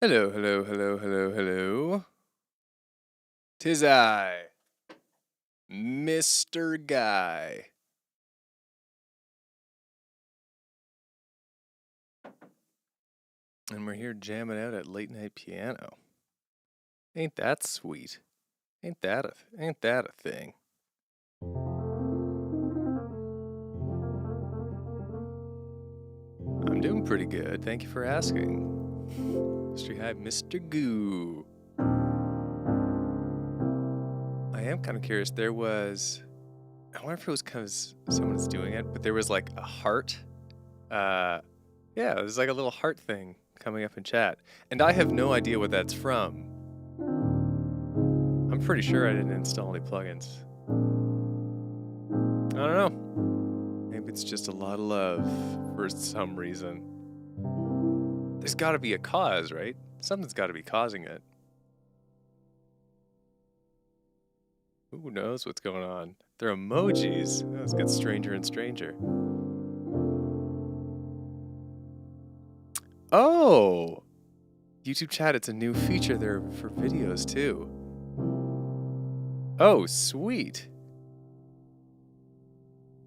Hello, hello, hello, hello, hello. 'Tis I, Mr. Guy. And we're here jamming out at late night piano. Ain't that sweet? Ain't that a thing? I'm doing pretty good. Thank you for asking. Mr. Guy, Mr. Goo. I am kind of curious. I wonder if it was because someone's doing it, but there was like a heart. Yeah, there's like a little heart thing coming up in chat. And I have no idea what that's from. I'm pretty sure I didn't install any plugins. I don't know. Maybe it's just a lot of love for some reason. There's got to be a cause, right? Something's got to be causing it. Who knows what's going on? They're emojis. Oh, this gets stranger and stranger. Oh! YouTube chat, it's a new feature there for videos too. Oh, sweet.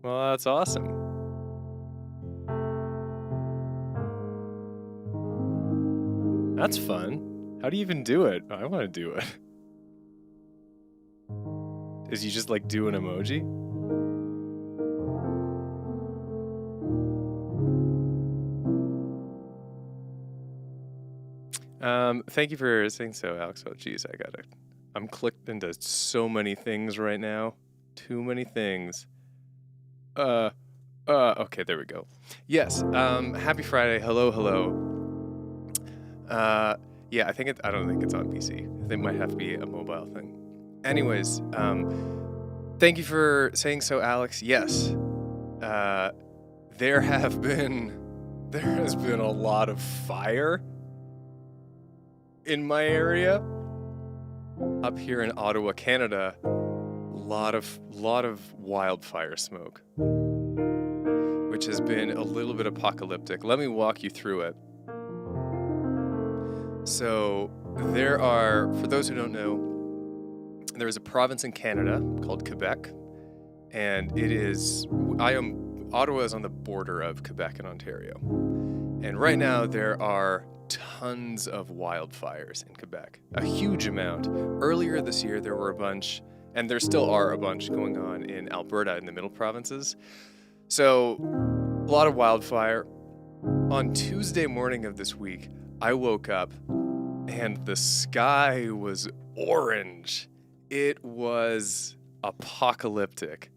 Well, that's awesome. That's fun. How do you even do it? I want to do it. Is you just like do an emoji? Thank you for saying so, Alex. Oh, geez, I'm clicked into so many things right now. Too many things. Okay, there we go. Yes, happy Friday. Hello, hello. Yeah, I don't think it's on PC. It might have to be a mobile thing. Anyways, thank you for saying so, Alex. Yes, there has been a lot of fire in my area up here in Ottawa, Canada. Lot of wildfire smoke, which has been a little bit apocalyptic. Let me walk you through it. So there are, for those who don't know, there is a province in Canada called Quebec, and Ottawa is on the border of Quebec and Ontario. And right now there are tons of wildfires in Quebec, a huge amount. Earlier this year there were a bunch, and there still are a bunch going on in Alberta in the middle provinces. So a lot of wildfire. On Tuesday morning of this week, I woke up and the sky was orange. It was apocalyptic,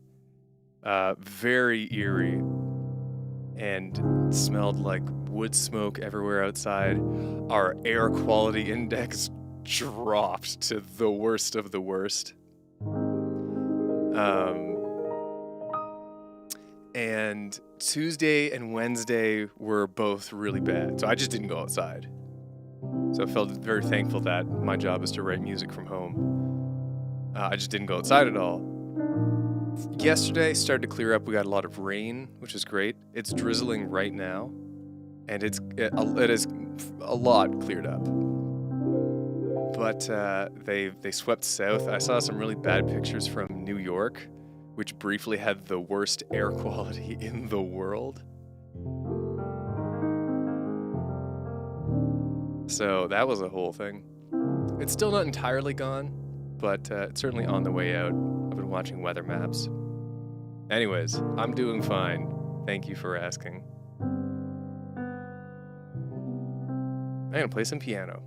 very eerie, and smelled like wood smoke everywhere outside. Our air quality index dropped to the worst of the worst. And Tuesday and Wednesday were both really bad, so I just didn't go outside. So I felt very thankful that my job is to write music from home. I just didn't go outside at all. Yesterday started to clear up. We got a lot of rain, which is great. It's drizzling right now, and it is a lot cleared up. But they swept south. I saw some really bad pictures from New York, which briefly had the worst air quality in the world. So that was a whole thing. It's still not entirely gone, but it's certainly on the way out. I've been watching weather maps. Anyways, I'm doing fine. Thank you for asking. I'm gonna play some piano.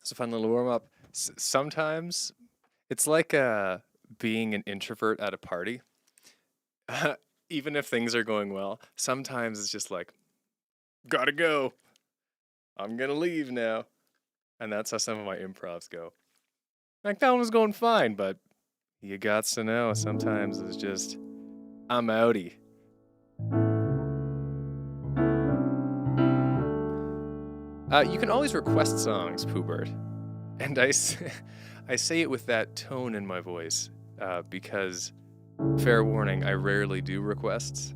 It's a fun little warm up. Sometimes it's like being an introvert at a party. Even if things are going well, sometimes it's just like, gotta go. I'm gonna leave now. And that's how some of my improvs go. Like, that one was going fine, but you got to know, sometimes it's just, I'm outie. You can always request songs, Poobert. And I say it with that tone in my voice because, fair warning, I rarely do requests.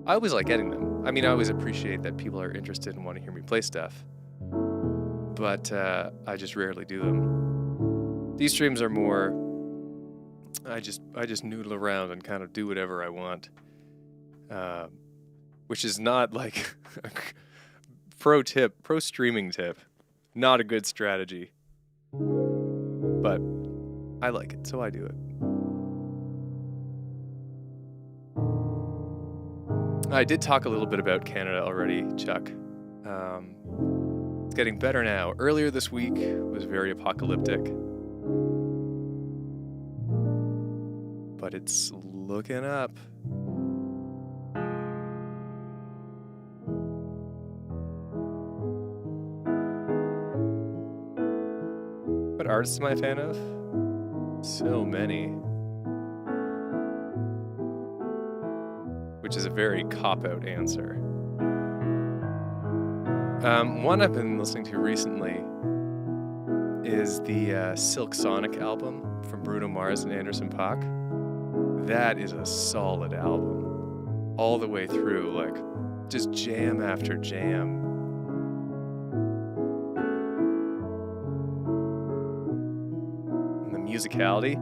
I always like getting them. I mean, I always appreciate that people are interested and want to hear me play stuff. But I just rarely do them. These streams are more, I just noodle around and kind of do whatever I want. Which is not like a pro streaming tip. Not a good strategy. But I like it, so I do it. I did talk a little bit about Canada already, Chuck. It's getting better now. Earlier this week was very apocalyptic. But it's looking up. What artists am I a fan of? So many. Which is a very cop-out answer. One I've been listening to recently is the Silk Sonic album from Bruno Mars and Anderson .Paak. That is a solid album. All the way through, like, just jam after jam. And the musicality,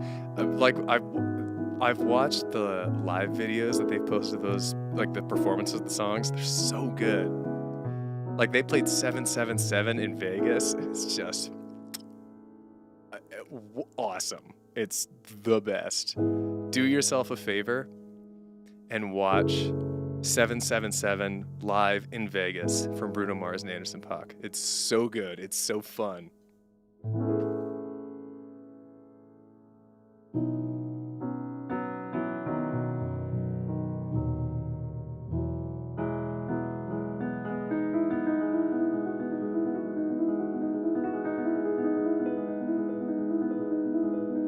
I've watched the live videos that they've posted, those, like, the performances of the songs. They're so good. Like, they played 777 in Vegas. It's just awesome. It's the best. Do yourself a favor and watch 777 live in Vegas from Bruno Mars and Anderson .Paak. It's so good. It's so fun.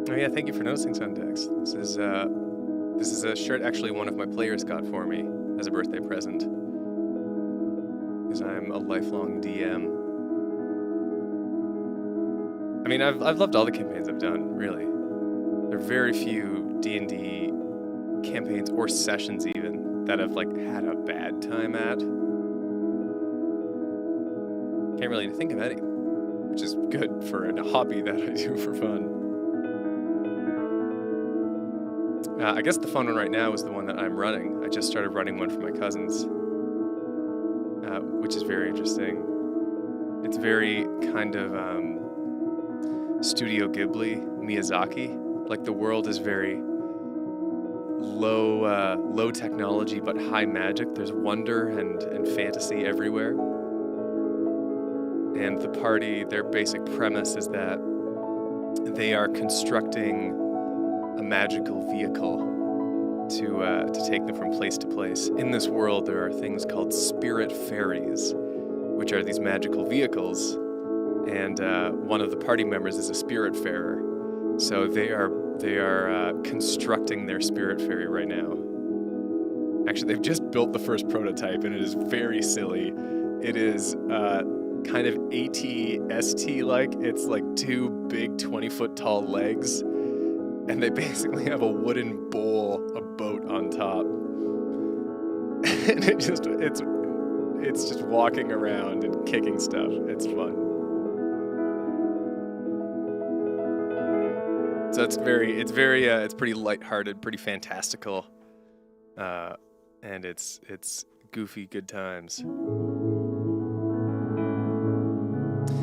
Oh yeah, thank you for noticing, Sundex. This is a shirt actually one of my players got for me as a birthday present. Because I'm a lifelong DM. I mean, I've loved all the campaigns I've done, really. There are very few D&D campaigns or sessions even that I've like had a bad time at. Can't really think of any, which is good for a hobby that I do for fun. I guess the fun one right now is the one that I'm running. I just started running one for my cousins, which is very interesting. It's very kind of Studio Ghibli, Miyazaki. Like, the world is very low technology but high magic. There's wonder and fantasy everywhere. And the party, their basic premise is that they are constructing a magical vehicle to take them from place to place. In this world, there are things called spirit fairies, which are these magical vehicles, and one of the party members is a spirit farer. So they are constructing their spirit fairy right now. Actually, they've just built the first prototype, and it is very silly. It is kind of AT-ST-like. It's like two big 20-foot tall legs, and they basically have a wooden bowl, a boat on top. And it's just walking around and kicking stuff. It's fun. So it's pretty lighthearted, pretty fantastical, and it's goofy, good times.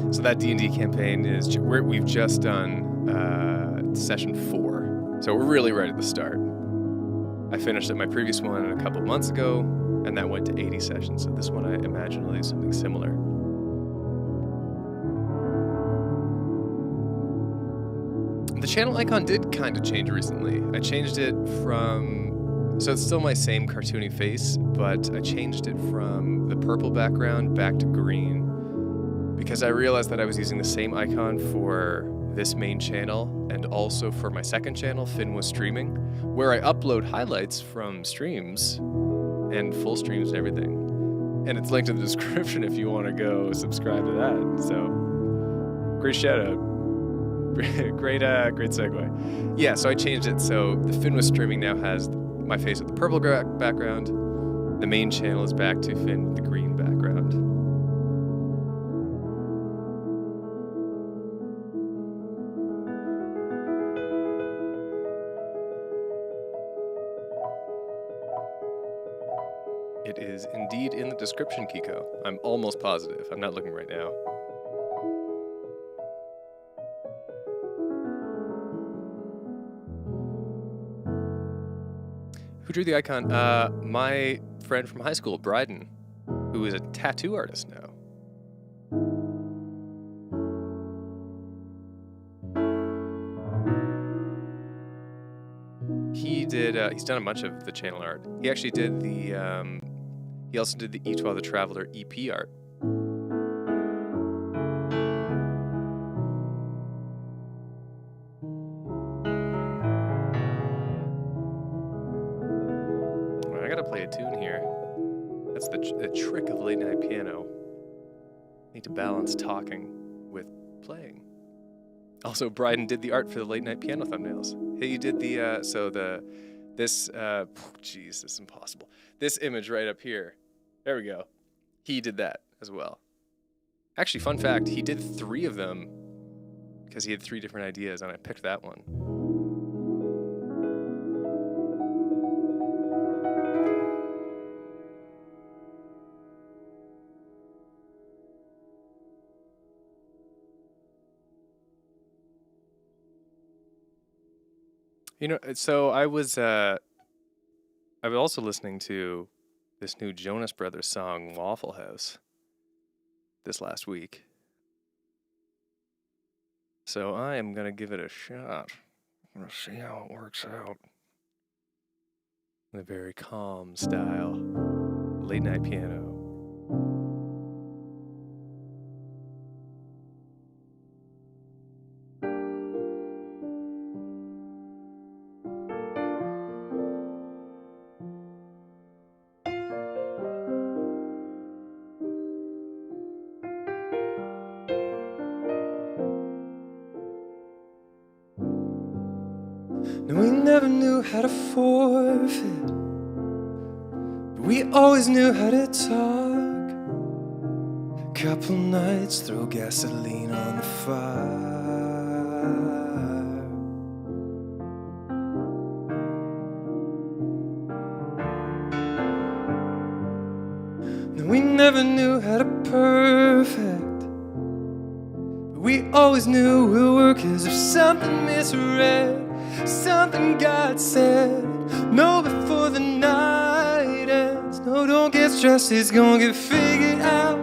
So that D&D campaign is we've just done session 4, so we're really right at the start. I finished up my previous one a couple months ago, and that went to 80 sessions. So this one I imagine will do something similar. The channel icon did kind of change recently. I changed it from, so it's still my same cartoony face, but I changed it from the purple background back to green because I realized that I was using the same icon for this main channel and also for my second channel, Finn Was Streaming, where I upload highlights from streams and full streams and everything. And it's linked in the description if you want to go subscribe to that. So, great shout out. Great segue. Yeah, so I changed it so the Finn Was Streaming now has my face with the purple background. The main channel is back to Finn with the green background. It is indeed in the description, Kiko. I'm almost positive. I'm not looking right now. Who drew the icon? My friend from high school, Bryden, who is a tattoo artist now. He did, he's done a bunch of the channel art. He actually did the, he also did the Etwa the Traveler EP art. I gotta play a tune here. That's the trick of late night piano. Need to balance talking with playing. Also, Bryden did the art for the late night piano thumbnails. He did the, this is impossible. This image right up here. There we go. He did that as well. Actually, fun fact, he did 3 of them because he had 3 different ideas and I picked that one. You know, so I was also listening to this new Jonas Brothers song, Waffle House, this last week. So I am going to give it a shot. I'm going to see how it works out. In a very calm style. Late night piano. No, we never knew how to forfeit, but we always knew how to talk. Couple nights, throw gasoline on the fire. No, we never knew how to perfect, but we always knew we'll work as if something misread. Something God said, no, before the night ends. No, don't get stressed, it's gonna get figured out.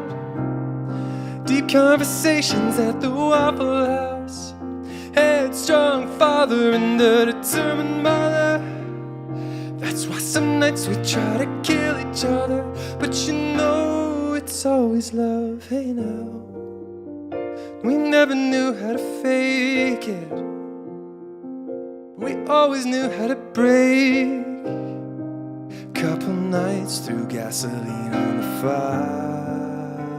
Deep conversations at the Waffle House. Headstrong father and a determined mother. That's why some nights we try to kill each other, but you know it's always love, hey now. We never knew how to fake it, we always knew how to break. Couple nights threw gasoline on the fire.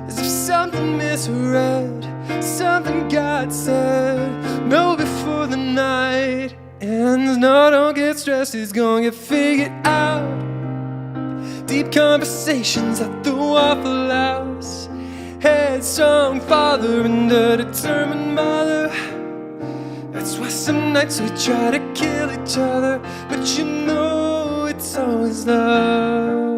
As if something misread, something God said, no, before the night ends. No, don't get stressed, it's gonna get figured out. Deep conversations at the Waffle House. Headstrong father and a determined mother. That's why some nights we try to kill each other, but you know it's always love.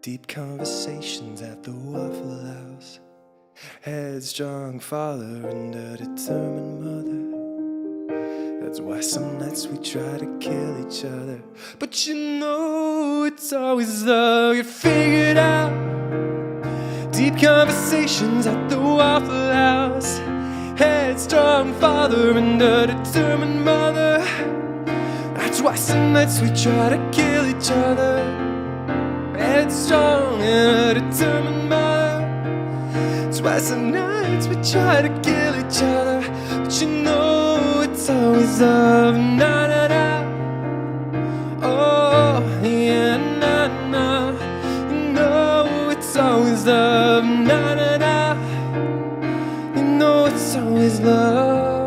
deep conversations at the Waffle House. Headstrong father and a determined mother. That's why some nights we try to kill each other. But you know it's always love, you figured out. Deep conversations at the Waffle House. Headstrong father and a determined mother. That's why some nights we try to kill each other. Headstrong and a determined mother. That's why some nights we try to kill each other. But you know it's always love, na na na. Oh yeah, na na. You know it's always love, na na na. You know it's always love.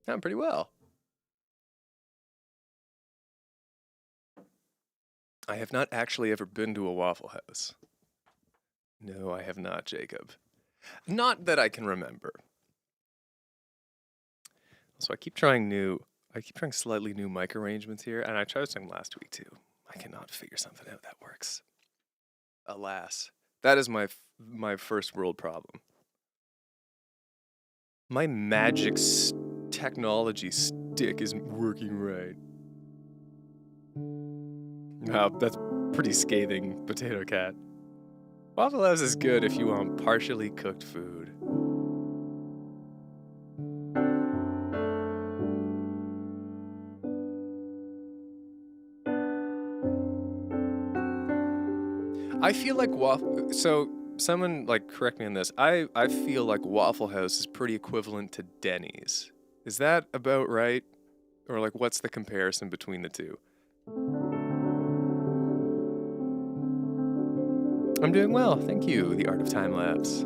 Done pretty well. I have not actually ever been to a Waffle House. No, I have not, Jacob. Not that I can remember. So I keep trying slightly new mic arrangements here, and I tried something last week too. I cannot figure something out that works. Alas, that is my first world problem. My magic technology stick isn't working right. Wow, that's pretty scathing, Potato Cat. Waffle House is good if you want partially cooked food. I feel like someone correct me on this. I feel like Waffle House is pretty equivalent to Denny's. Is that about right? Or what's the comparison between the two? I'm doing well, thank you, The Art of Time Lapse.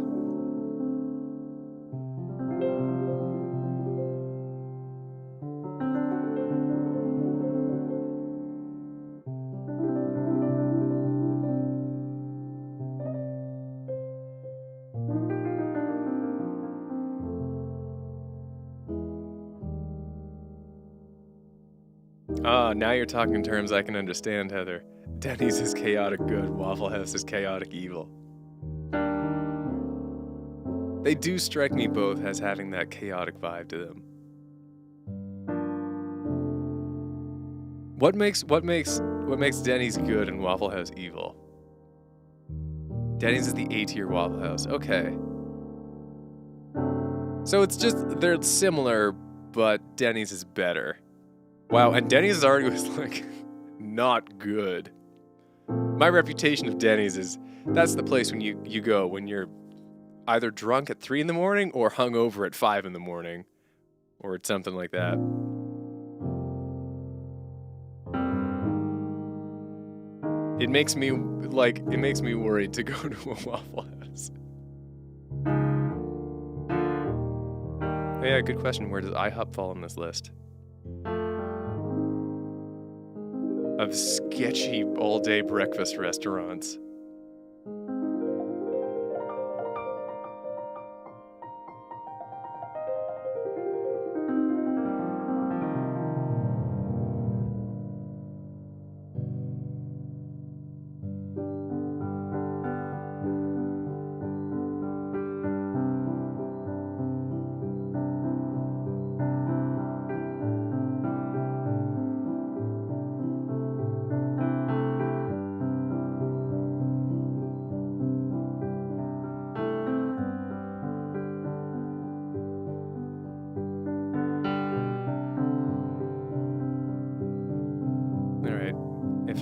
Now you're talking in terms I can understand, Heather. Denny's is chaotic good, Waffle House is chaotic evil. They do strike me both as having that chaotic vibe to them. What makes Denny's good and Waffle House evil? Denny's is the A-tier Waffle House. Okay. So it's just they're similar, but Denny's is better. Wow, and Denny's already was not good. My reputation of Denny's is that's the place when you go when you're either drunk at 3 a.m. or hungover at 5 a.m. or something like that. It makes me worried to go to a Waffle House. Yeah, good question. Where does IHOP fall on this list? Of sketchy all-day breakfast restaurants.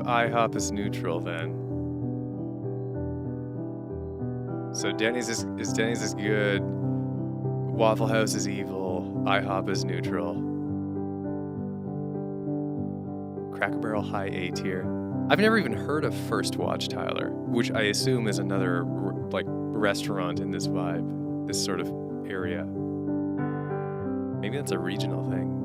IHOP is neutral then. So Denny's is good. Waffle House is evil. IHOP is neutral. Cracker Barrel high A tier. I've never even heard of First Watch, Tyler, which I assume is another restaurant in this vibe, this sort of area. Maybe that's a regional thing.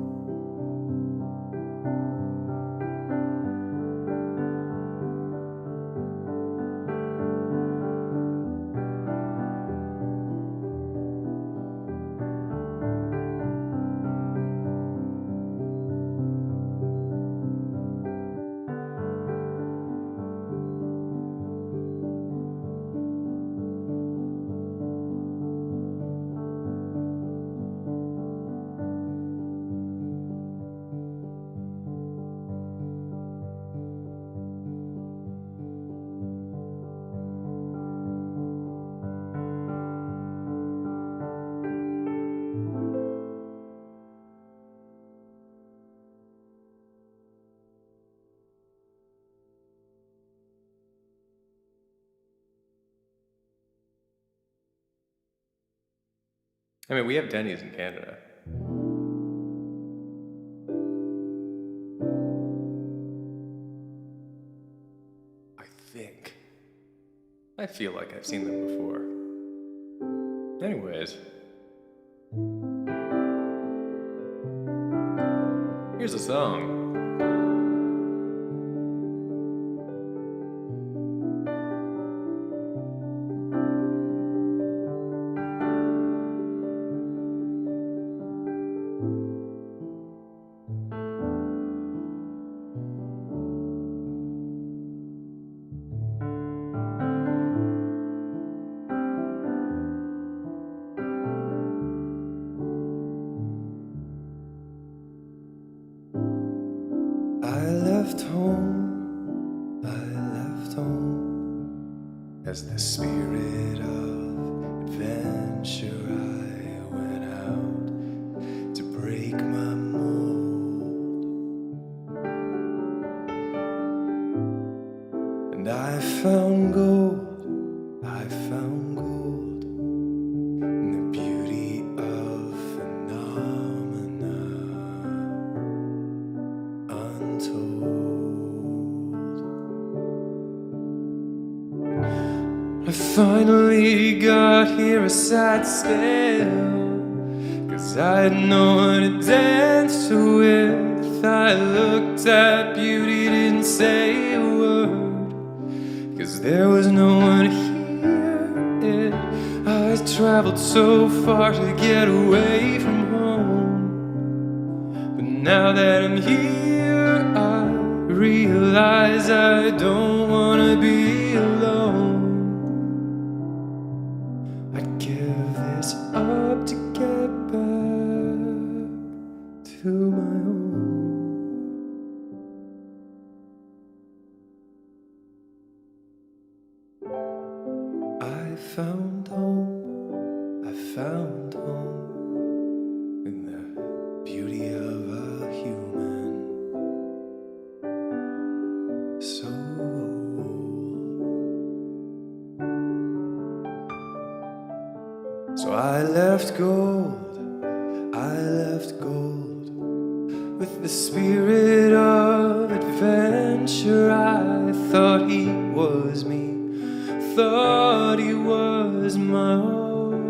I mean, we have Denny's in Canada. I think. I feel like I've seen them before. Anyways. Here's a song. I left home, as the spirit of adventure I went out to break my mold, and I found gold in the beauty of phenomena untold. I finally got here, I sat still, 'cause I had no one to dance with. I looked at beauty, didn't say a word, 'cause there was no one to hear it. I traveled so far to get away from home, but now that I'm here, I realize I don't wanna be alone. I'd give this up to get back to my home. I found home in the beauty of a human soul. So I left gold with the spirit of adventure. I thought he was me, thought he was my own.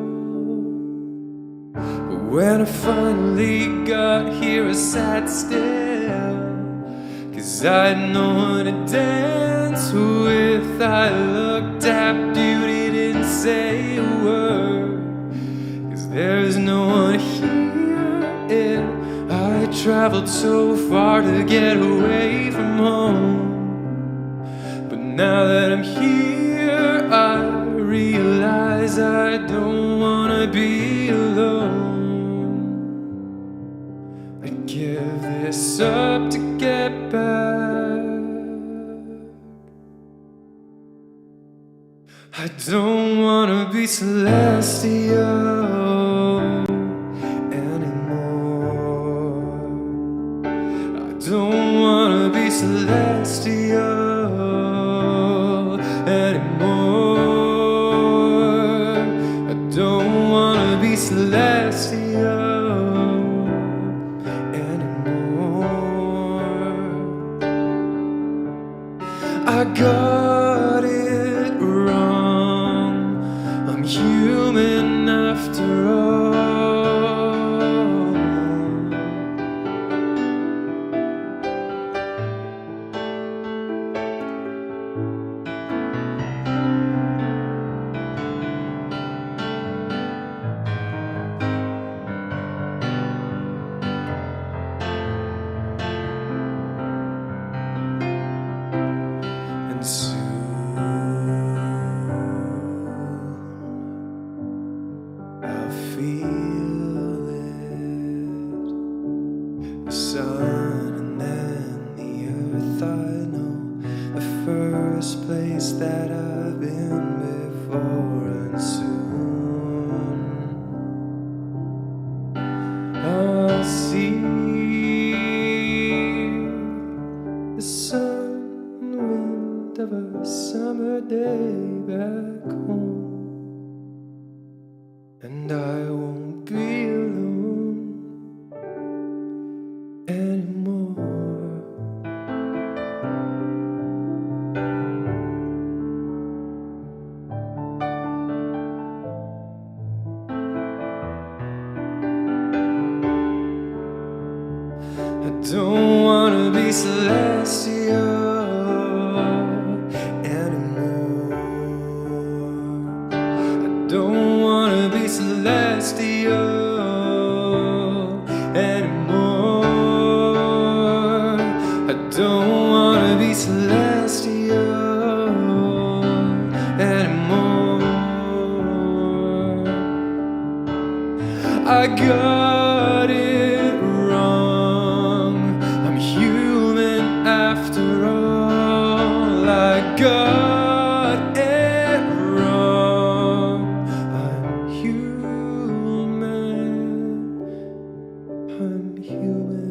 But when I finally got here, I sat still, 'cause I had no one to dance with. I looked at beauty, didn't say a word, 'cause there's no one to hear it. I traveled so far to get away from home, but now that I'm here, I realize I don't wanna be alone. I'd give this up to get back. I don't wanna be celestial anymore. I don't wanna be celestial anymore. I don't wanna be celestial anymore. I got it wrong, I'm human after all. And soon I'll feel it, the sun and then the earth. I know the first place that I've been before, and soon I'll see the sun and wind of a summer day back home, and I won't be celestial anymore. I don't wanna be celestial anymore. I don't wanna be celestial anymore. I got it wrong. I'm human after all. I got it wrong. I'm human. I'm human.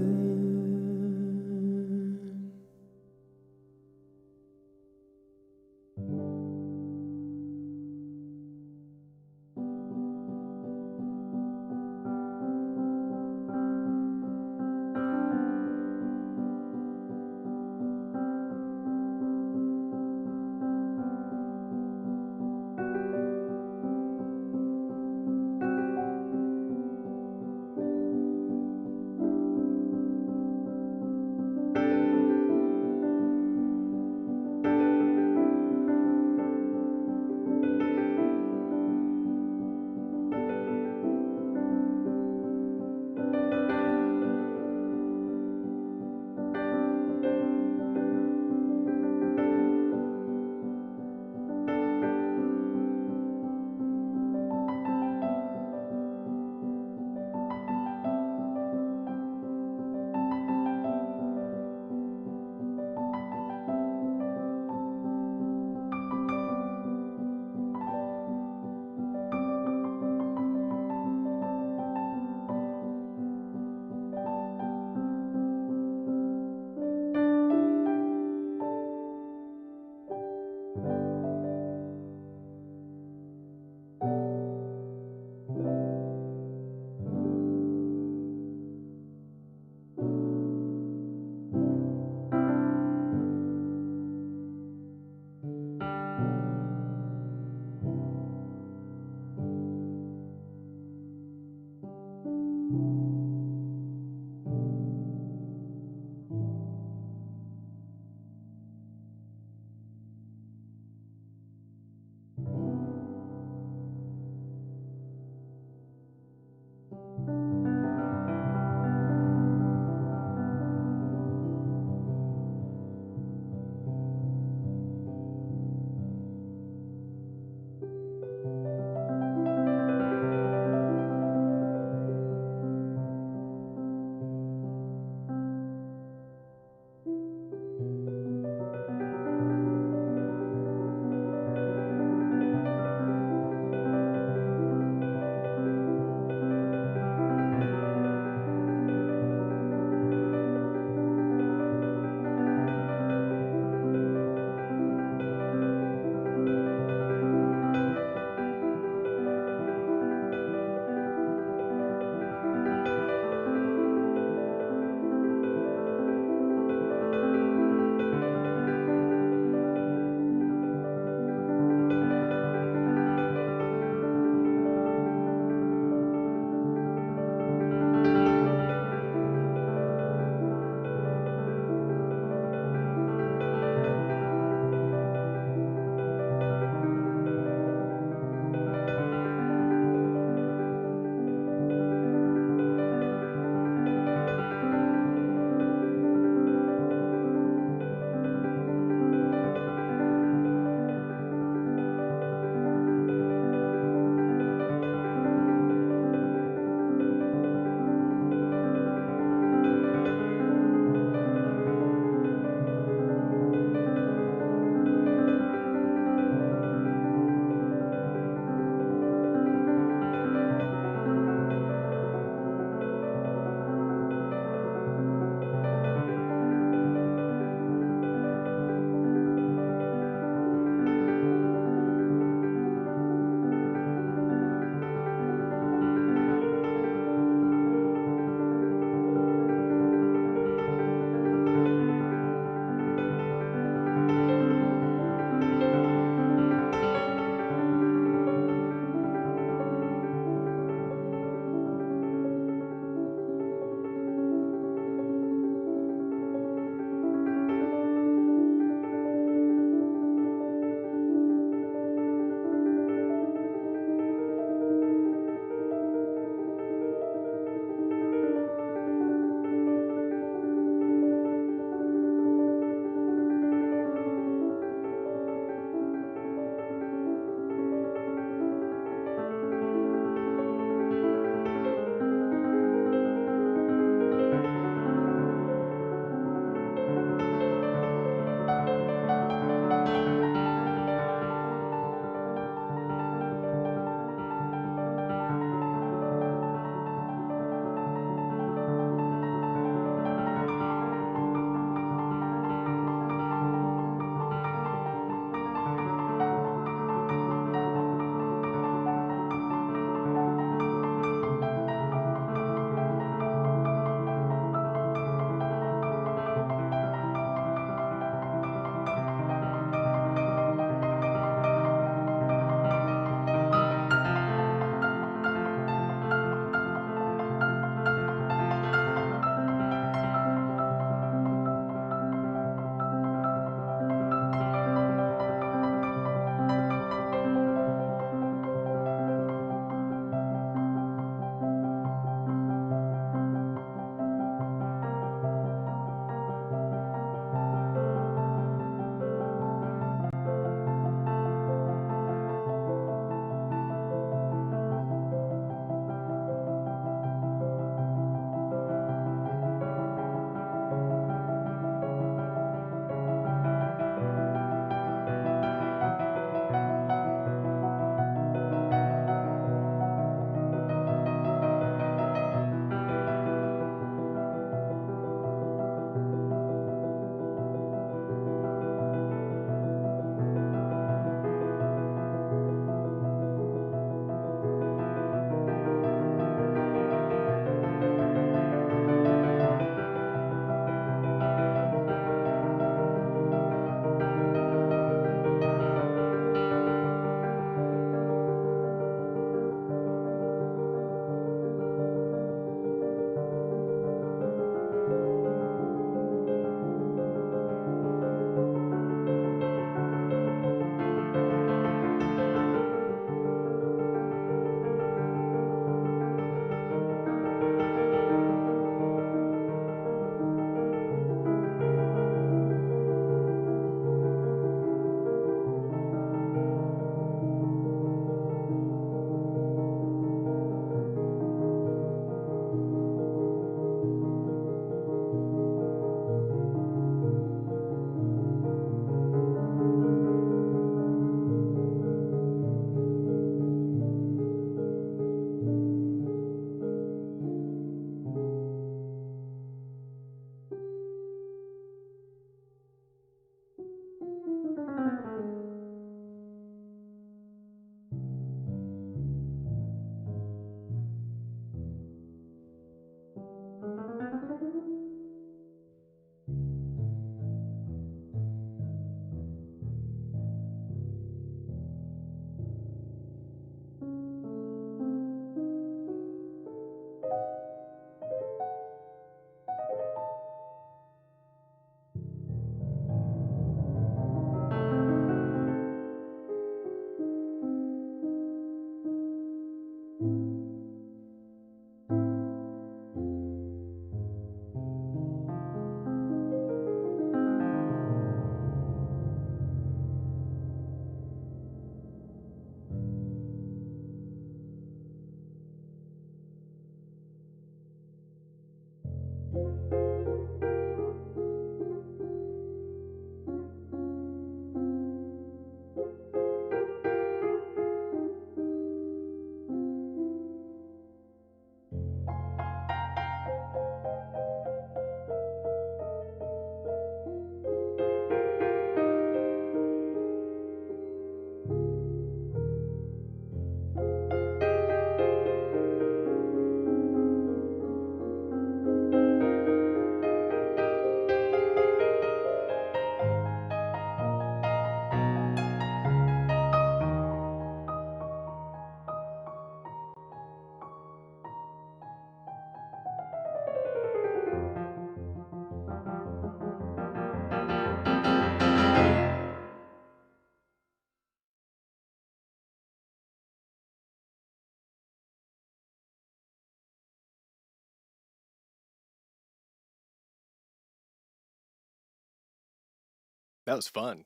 That was fun.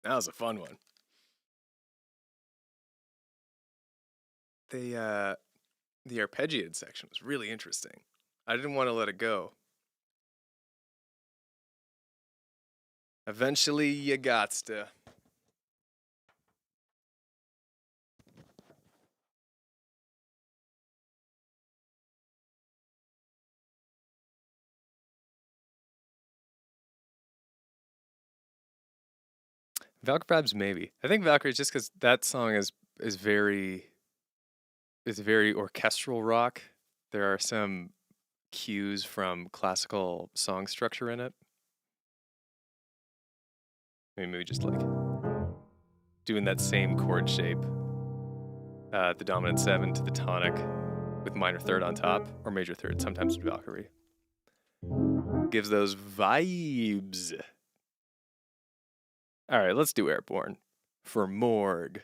That was a fun one. The arpeggiated section was really interesting. I didn't want to let it go. Eventually, you gots to. Valkyrie vibes, maybe. I think Valkyrie just because that song is very orchestral rock. There are some cues from classical song structure in it. Maybe just like doing that same chord shape, the dominant 7 to the tonic with minor third on top, or major third, sometimes in Valkyrie. Gives those vibes. All right, let's do Airborne for Morgue.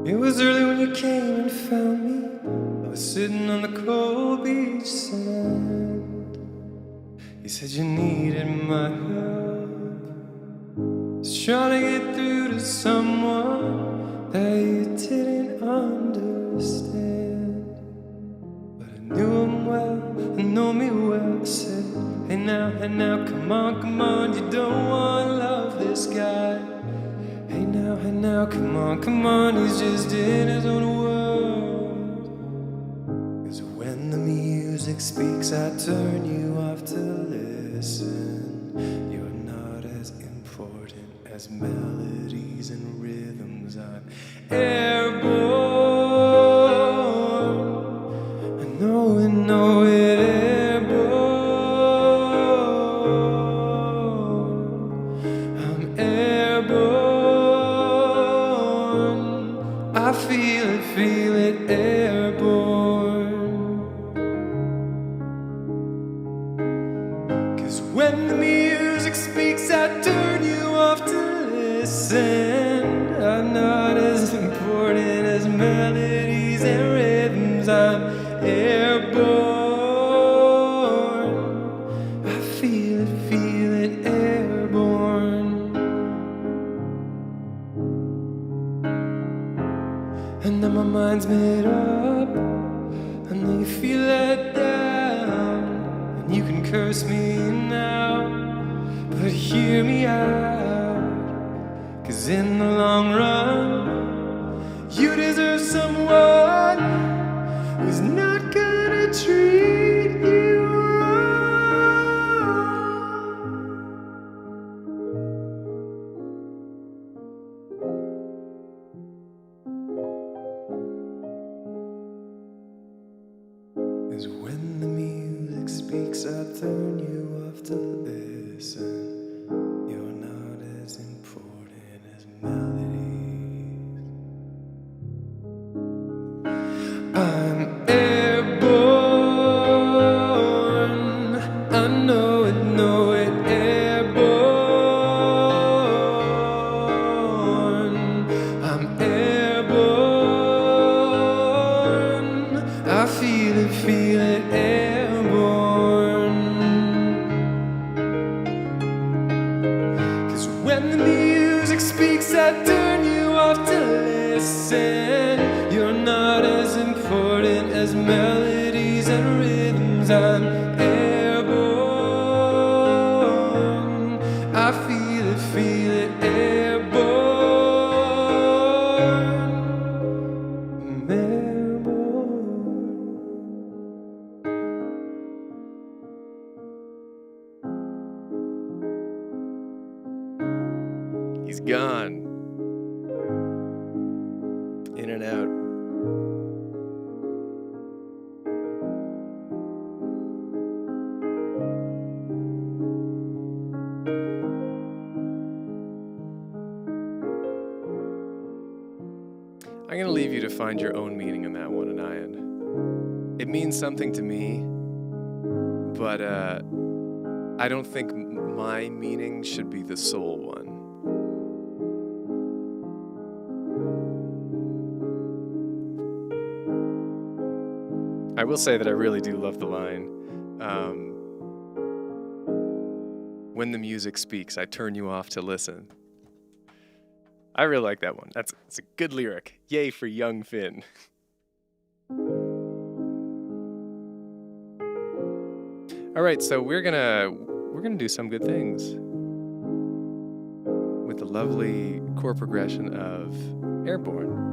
It was early when you came and found me. I was sitting on the cold beach sand. You said you needed my help. Just trying to get through to someone that you didn't understand. But I knew him well, I know me well. I said, hey now, come on, you don't want to love this guy. Hey now, come on, he's just in his own world. 'Cause when the music speaks, I turn you off to listen. You're not as important as melodies and rhythms. I'm airborne. I know it, airborne. I'm airborne. I feel it airborne. 'Cause when the music speaks, I turn you off to listen. I'm not as important as melodies and rhythms. I'm airborne. I feel it airborne. And then my mind's made up, and then you feel let down, and you can curse me now, but hear me out. 'Cause in the long run, you deserve someone who's not gonna treat you wrong. 'Cause when the music speaks, I turn you off to listen. You're not as important as melodies. I'm airborne. I know it, airborne. I'm airborne. I feel it airborne. When the music speaks, I turn you off to listen. You're not as important as melodies and rhythms. I'm airborne. I feel it, airborne. Airborne. He's gone. In and out. I'm going to leave you to find your own meaning in that one, Anayan. It means something to me, but I don't think my meaning should be the sole one. I will say that I really do love the line, when the music speaks, I turn you off to listen. I really like that one. It's a good lyric. Yay for young Finn. All right, so we're gonna do some good things with the lovely chord progression of Airborne.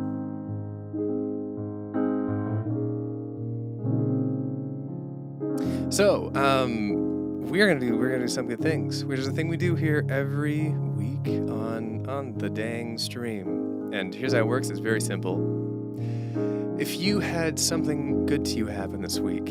So, we're gonna do some good things, which is a thing we do here every week on the dang stream. And here's how it works. It's very simple. If you had something good to you happen this week,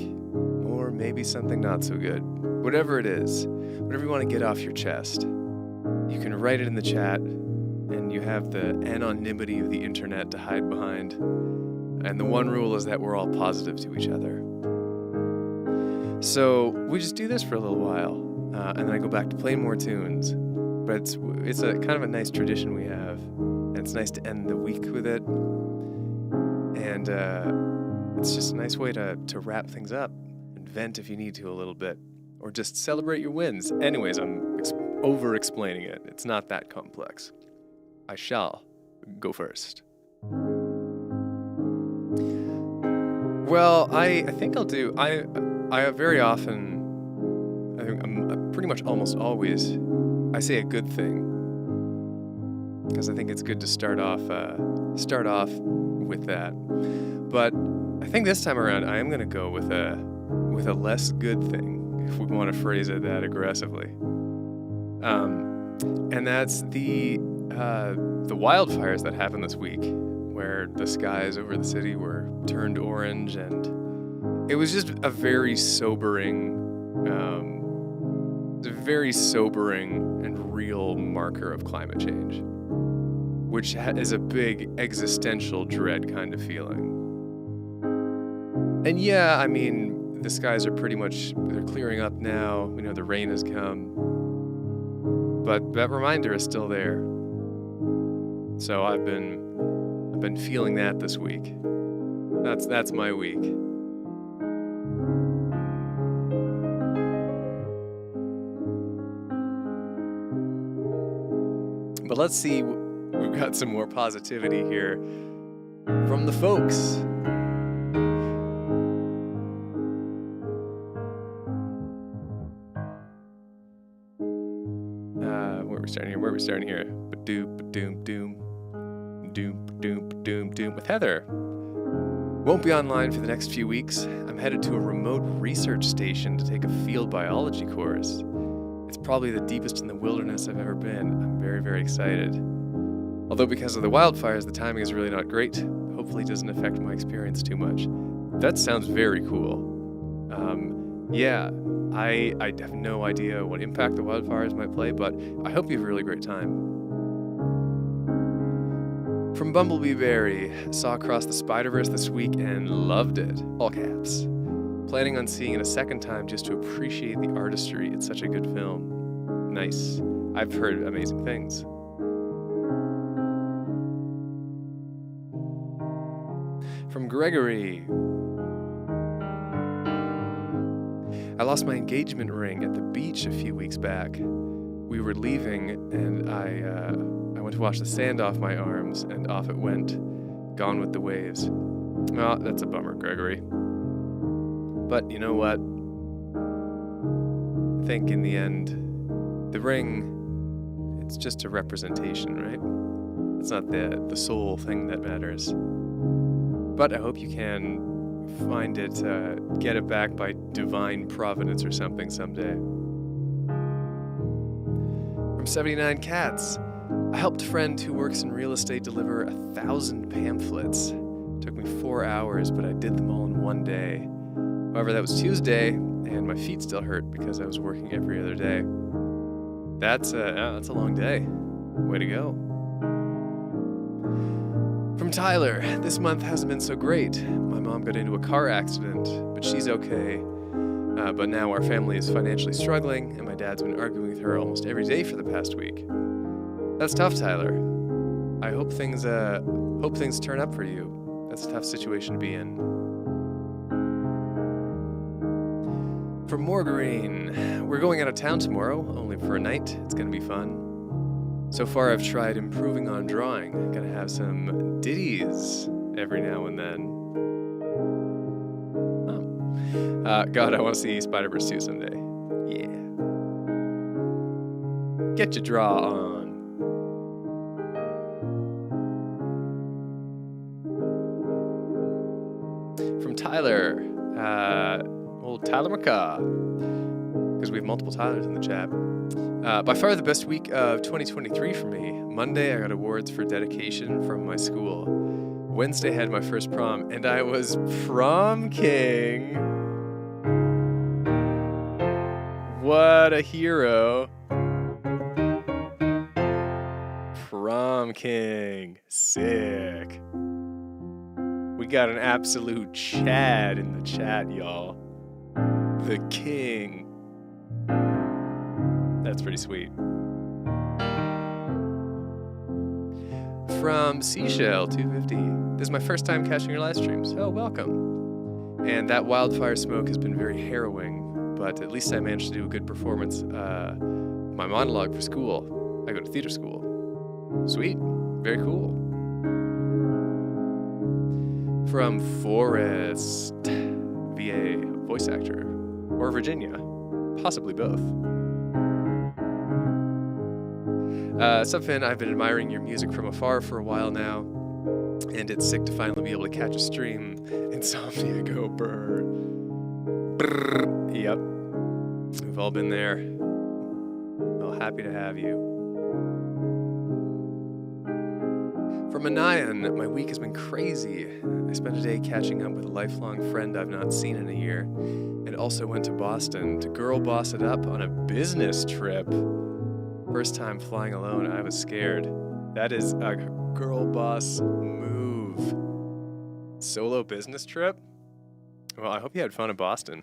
or maybe something not so good, whatever it is, whatever you want to get off your chest, you can write it in the chat, and you have the anonymity of the internet to hide behind. And the one rule is that we're all positive to each other. So we just do this for a little while, and then I go back to playing more tunes. But it's a kind of a nice tradition we have, and it's nice to end the week with it. And it's just a nice way to wrap things up and vent if you need to a little bit, or just celebrate your wins. Anyways, I'm over-explaining it. It's not that complex. I shall go first. Well, I think I'll do... I very often, I think I'm pretty much almost always, I say a good thing, because I think it's good to start off with that. But I think this time around I am going to go with a less good thing, if we want to phrase it that aggressively. And that's the wildfires that happened this week, where the skies over the city were turned orange, and it was just a very sobering and real marker of climate change, which is a big existential dread kind of feeling. And yeah, I mean, the skies are they're clearing up now. We know the rain has come, but that reminder is still there. So I've been feeling that this week. That's my week. But let's see, we've got some more positivity here from the folks. Where are we starting here? Ba-doom, ba-doom, doom. Doom, doom, doom, doom. With Heather. Won't be online for the next few weeks. I'm headed to a remote research station to take a field biology course. It's probably the deepest in the wilderness I've ever been. I'm very, very excited. Although because of the wildfires, the timing is really not great. Hopefully it doesn't affect my experience too much. That sounds very cool. Yeah, I have no idea what impact the wildfires might play, but I hope you have a really great time. From Bumblebee Berry, saw Across the Spider-Verse this week and loved it. All caps. Planning on seeing it a second time just to appreciate the artistry. It's such a good film. Nice. I've heard amazing things. From Gregory. I lost my engagement ring at the beach a few weeks back. we were leaving, and I went to wash the sand off my arms, and off it went, gone with the waves. Oh, that's a bummer, Gregory. But you know what? I think in the end, the ring, it's just a representation, right? It's not the soul thing that matters. But I hope you can find it, get it back by divine providence or something someday. From 79 Cats, I helped a friend who works in real estate deliver 1,000 pamphlets. It took me 4 hours, but I did them all in one day. However, that was Tuesday, and my feet still hurt because I was working every other day. That's a long day. Way to go. From Tyler, this month hasn't been so great. My mom got into a car accident, but she's okay. But now our family is financially struggling, and my dad's been arguing with her almost every day for the past week. That's tough, Tyler. I hope things turn up for you. That's a tough situation to be in. From Morgarine, we're going out of town tomorrow, only for a night. It's gonna be fun. So far, I've tried improving on drawing. Gonna have some ditties every now and then. God, I want to see Spider-Verse 2 someday. Yeah. Get your draw on. From Tyler, old Tyler McCaw, because we have multiple Tylers in the chat. By far the best week of 2023 for me. Monday, I got awards for dedication from my school. Wednesday, had my first prom, and I was prom king. What a hero. Prom king. Sick. We got an absolute Chad in the chat, y'all. The king. That's pretty sweet. From Seashell 250. This is my first time catching your live streams. Oh, welcome. And that wildfire smoke has been very harrowing, but at least I managed to do a good performance. My monologue for school. I go to theater school. Sweet. Very cool. From Forrest, VA voice actor, or Virginia, possibly both. Subfin, I've been admiring your music from afar for a while now, and it's sick to finally be able to catch a stream. Insomnia, go brr. Brr. Yep. We've all been there. Well, happy to have you. From Anayan, my week has been crazy. I spent a day catching up with a lifelong friend I've not seen in a year, and also went to Boston to girl boss it up on a business trip. First time flying alone, I was scared. That is a girl boss move. Solo business trip? Well, I hope you had fun in Boston.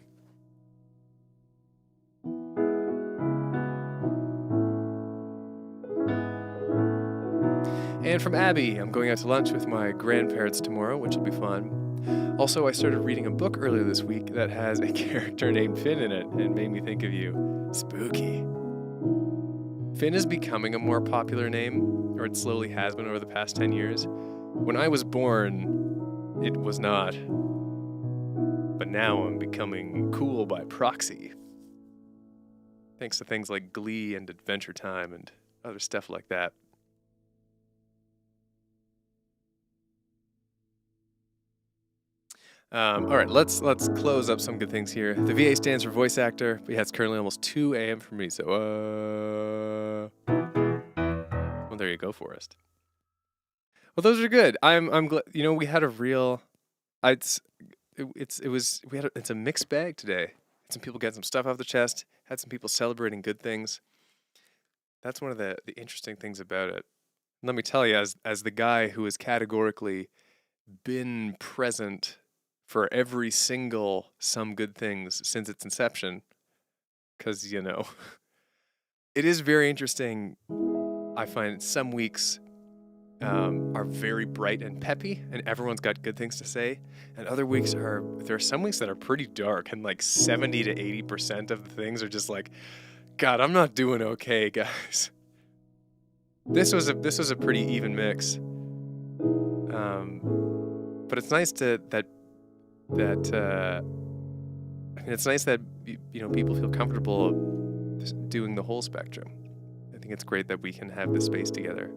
And from Abby, I'm going out to lunch with my grandparents tomorrow, which will be fun. Also, I started reading a book earlier this week that has a character named Finn in it and made me think of you. Spooky. Finn is becoming a more popular name, or it slowly has been over the past 10 years. When I was born, it was not. But now I'm becoming cool by proxy. Thanks to things like Glee and Adventure Time and other stuff like that. All right, let's close up some good things here. The VA stands for voice actor, but yeah, it's currently almost 2 a.m. for me, so well, there you go, Forrest. Well, those are good. I'm glad. You know, we had a real. It's a mixed bag today. Had some people getting some stuff off the chest. Had some people celebrating good things. That's one of the interesting things about it. Let me tell you, as the guy who has categorically been present for every single Some Good Things since its inception, because, you know, it is very interesting. I find some weeks are very bright and peppy, and everyone's got good things to say, and other weeks there are some weeks that are pretty dark, and like 70 to 80% of the things are just like, God, I'm not doing okay, guys. This was a pretty even mix. But it's nice it's nice that people feel comfortable doing the whole spectrum. I think it's great that we can have this space together.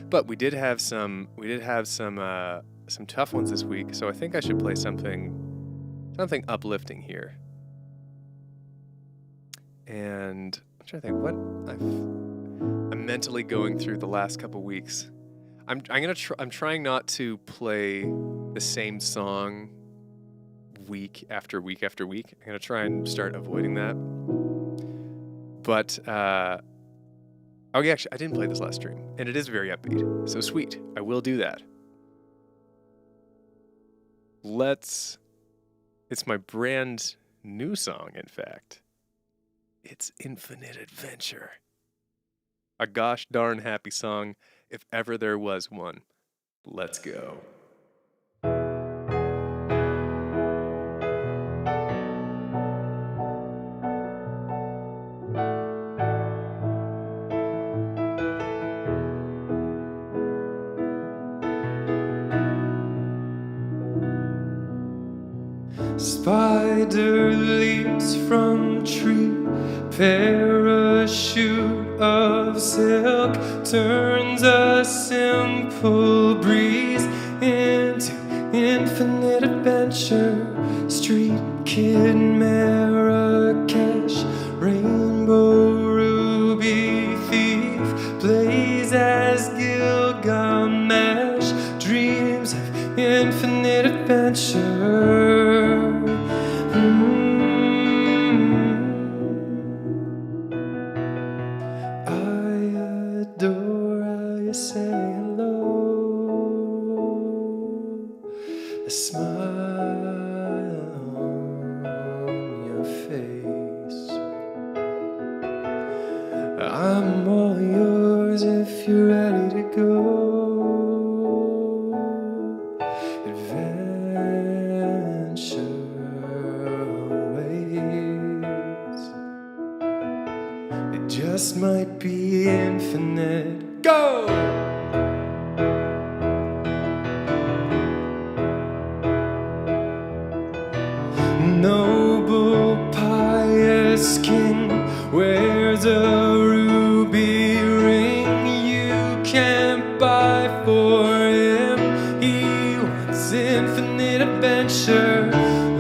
But we did have some tough ones this week, so I think I should play something uplifting here. And I'm trying to think what I'm mentally going through the last couple weeks. I'm trying not to play the same song week after week after week. I'm gonna try and start avoiding that. But actually, I didn't play this last stream, and it is very upbeat. So sweet, I will do that. It's my brand new song, in fact. It's Infinite Adventure. A gosh darn happy song, if ever there was one. Let's go. Spider leaps from tree, parachute of silk turns a simple breeze into infinite adventure. Street kid Marrakesh, rainbow ruby thief plays as Gilgamesh, dreams of infinite adventure. A smile on your face. I'm all yours if you're ready to go. Adventure awaits. It just might be infinite. Go! Noble, pious king wears a ruby ring you can't buy for him. He wants infinite adventure.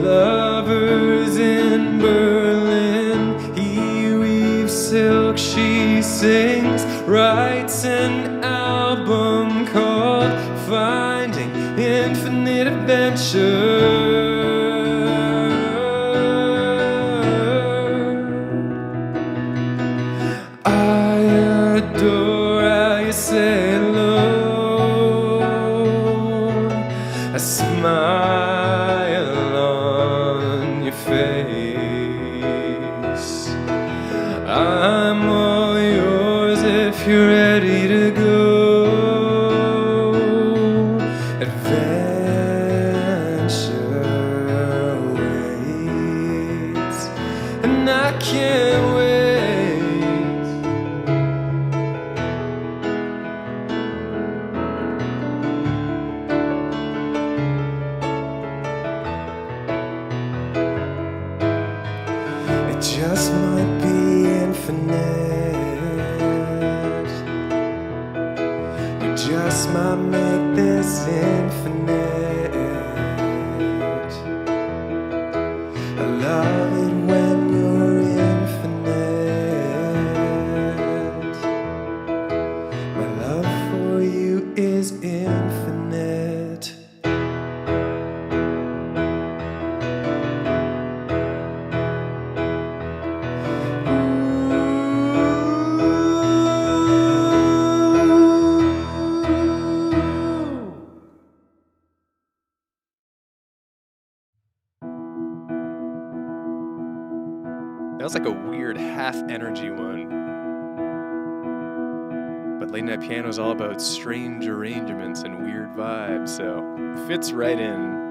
Lovers in Berlin, he weaves silk, she sings, writes an album called Finding Infinite Adventure. A smile on your face. I'm all yours if you're ready to go. Adventure awaits, and I can't wait. Just might be infinite. We just might make this infinite. I love it when you're infinite. My love for you is infinite. That was like a weird half-energy one. But Late Night Piano is all about strange arrangements and weird vibes, so fits right in.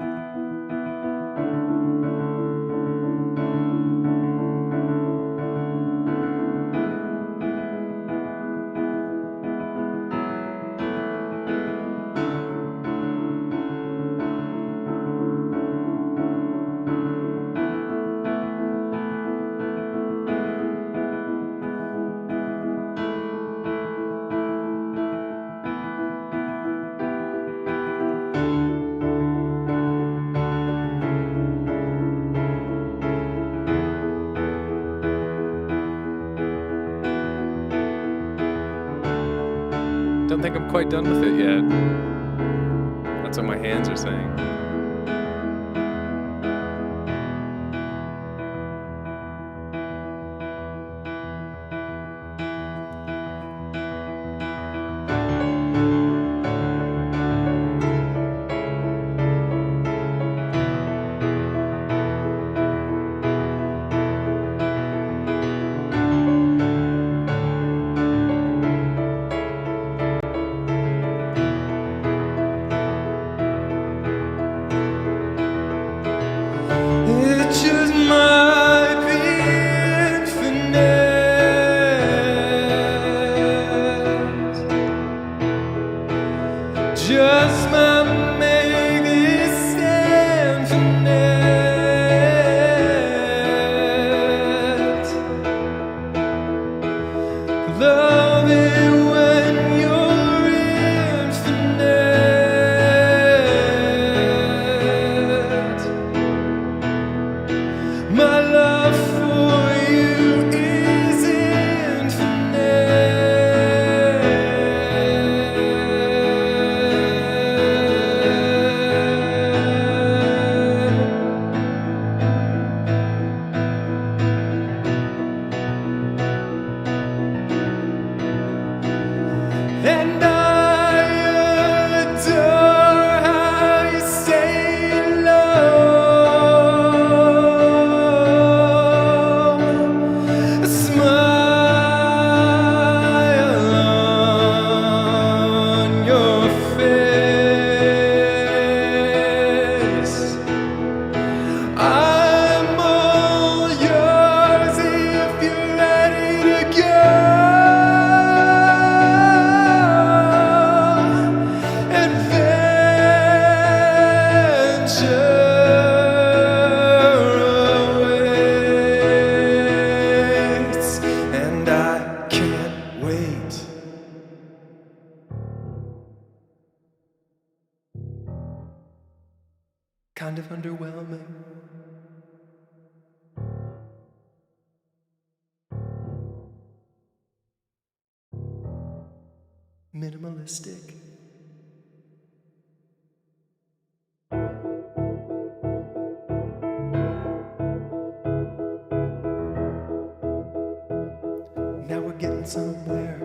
quite done with it yet. That's what my hands are saying. It just might be infinite. Just might make this infinite. Love it when you're infinite. My love for you is infinite. And I adore how you say love. A smile on your face. I'm all yours if you're ready to go. Adventure awaits, and I can't wait. Kind of underwhelming. Minimalistic. Now we're getting somewhere.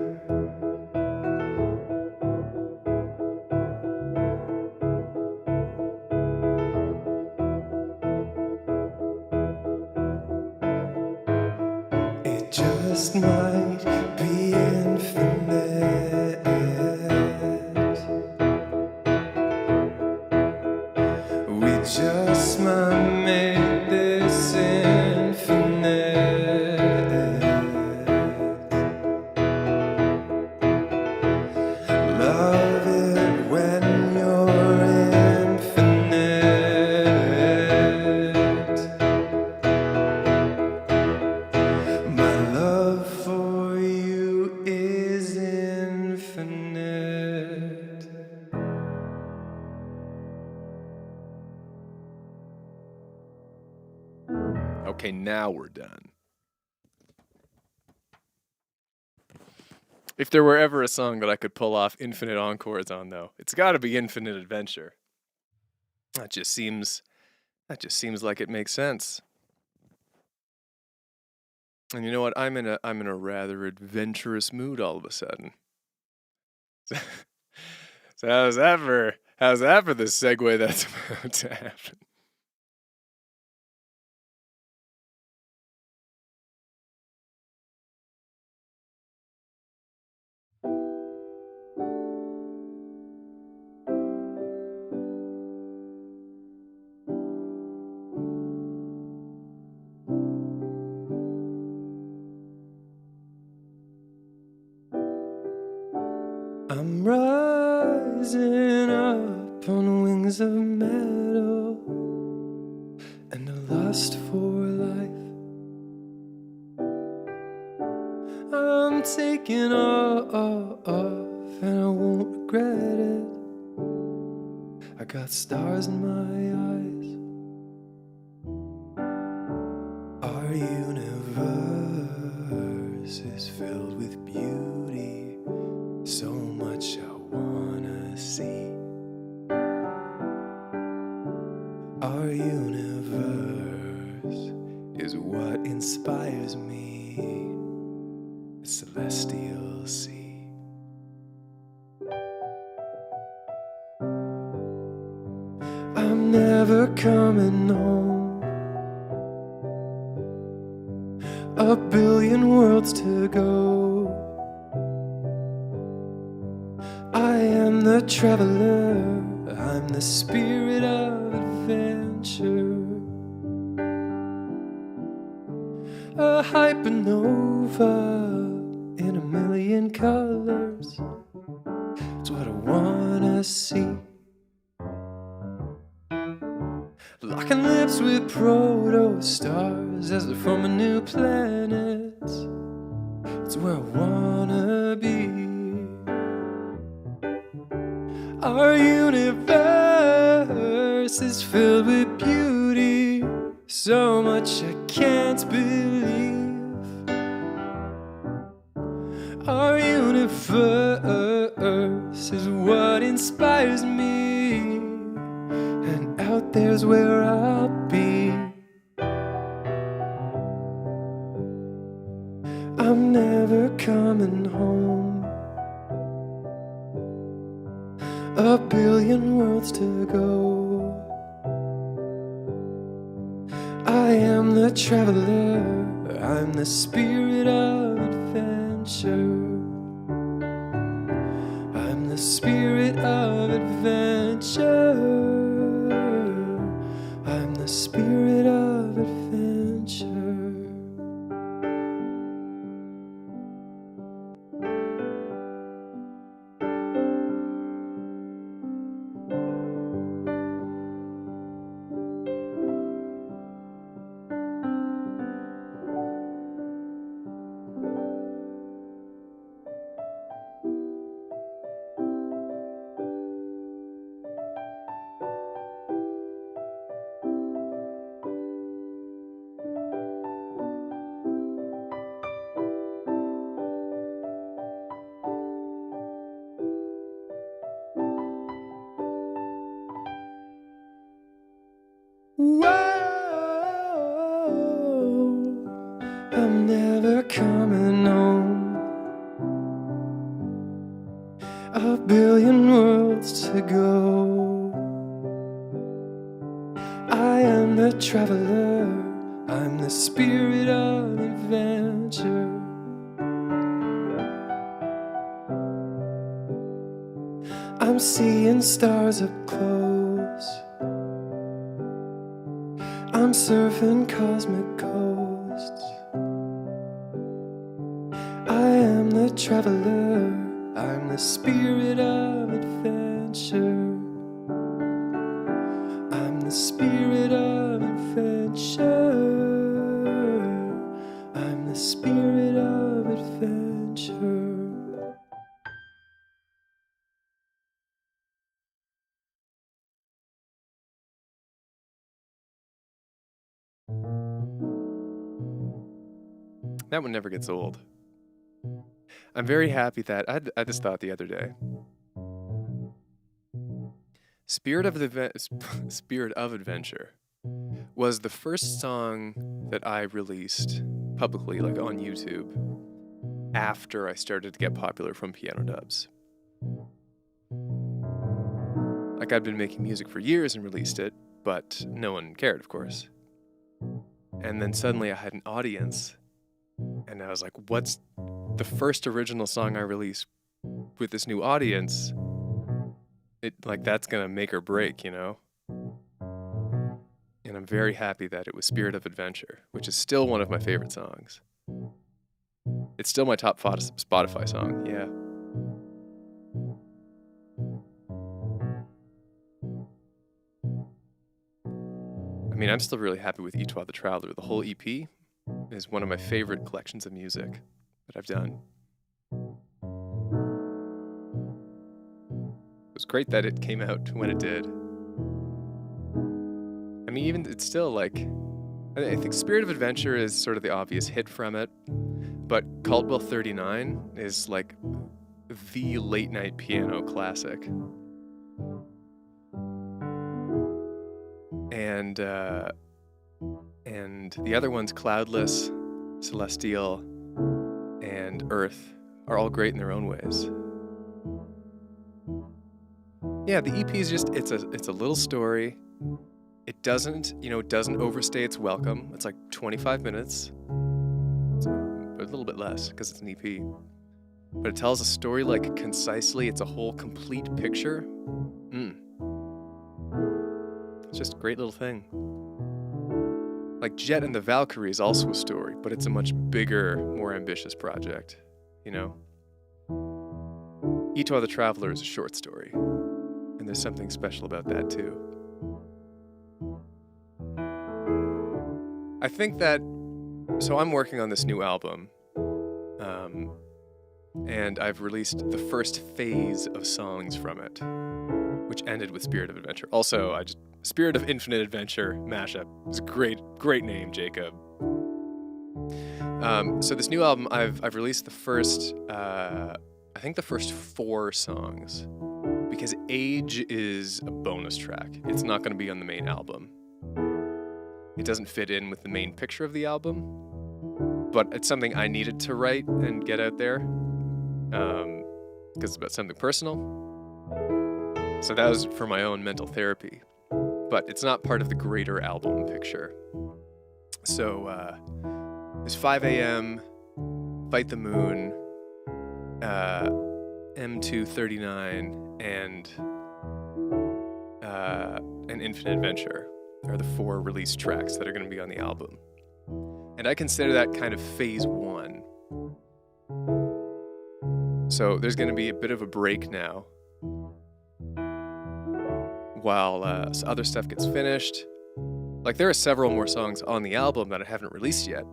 It just might be infinite. We just might make this infinite. Love it when you're infinite. My love for you is infinite. Okay, now we're done. If there were ever a song that I could pull off infinite encores on, though, it's got to be Infinite Adventure. That just seems like it makes sense. And you know what? I'm in a rather adventurous mood all of a sudden. So how's that for the segue that's about to happen? I'm rising up on wings of metal and a lust for life. I'm taking off and I won't regret it. I got stars in my eyes. Our universe is filled with beauty, so much I want. is what inspires me. The celestial sea. I'm never coming home. A billion worlds to go. I am the traveler. I'm the spirit of adventure. A hypernova in a million colors. It's what I wanna see. Locking lips with proto-stars as they're from a new planet. It's where I wanna be. Our universe is filled with beauty, so much I can't believe. Our universe is what inspires me, and out there's where I'll be. I'm never coming home. A billion worlds to go. I am the traveler. I'm the spirit of adventure. I'm the spirit of adventure. I'm the spirit of adventure. Whoa, I'm never coming home. A billion worlds to go. I am the traveler. I'm the spirit of adventure. I'm seeing stars up close. I'm surfing cosmic coasts. I am the traveler. I'm the spirit of adventure. I'm the spirit of adventure. I'm the spirit of adventure. That one never gets old. I'm very happy that I had this thought the other day. Spirit of Adventure was the first song that I released publicly, like on YouTube, after I started to get popular from Piano Dubs. Like, I'd been making music for years and released it, but no one cared, of course. And then suddenly I had an audience, and I was like, what's the first original song I released with this new audience? That's gonna make or break, you know? And I'm very happy that it was Spirit of Adventure, which is still one of my favorite songs. It's still my top Spotify song, yeah. I mean, I'm still really happy with Etoile the Traveler. The whole EP is one of my favorite collections of music that I've done. It was great that it came out when it did. I mean, even it's still like, I think Spirit of Adventure is sort of the obvious hit from it, but Caldwell 39 is like the late night piano classic. And the other ones, Cloudless, Celestial, and Earth, are all great in their own ways. Yeah, the EP is just, it's a little story. It doesn't overstay its welcome. It's like 25 minutes. It's a little bit less because it's an EP. But it tells a story like concisely. It's a whole complete picture. It's just a great little thing. Like Jet and the Valkyrie is also a story, but it's a much bigger, more ambitious project, you know? Etoile the Traveler is a short story, and there's something special about that too. I think that, so I'm working on this new album, and I've released the first phase of songs from it, which ended with Spirit of Adventure. Also, Spirit of Infinite Adventure mashup. It's a great name, Jacob. So this new album, I've released the first, I think the first 4 songs, because Age is a bonus track. It's not going to be on the main album. It doesn't fit in with the main picture of the album, but it's something I needed to write and get out there, because it's about something personal. So that was for my own mental therapy, but it's not part of the greater album picture. So there's 5 a.m., Fight the Moon, M239, and an Infinite Adventure are the 4 released tracks that are going to be on the album. And I consider that kind of phase 1. So there's going to be a bit of a break now while other stuff gets finished. Like, there are several more songs on the album that I haven't released yet.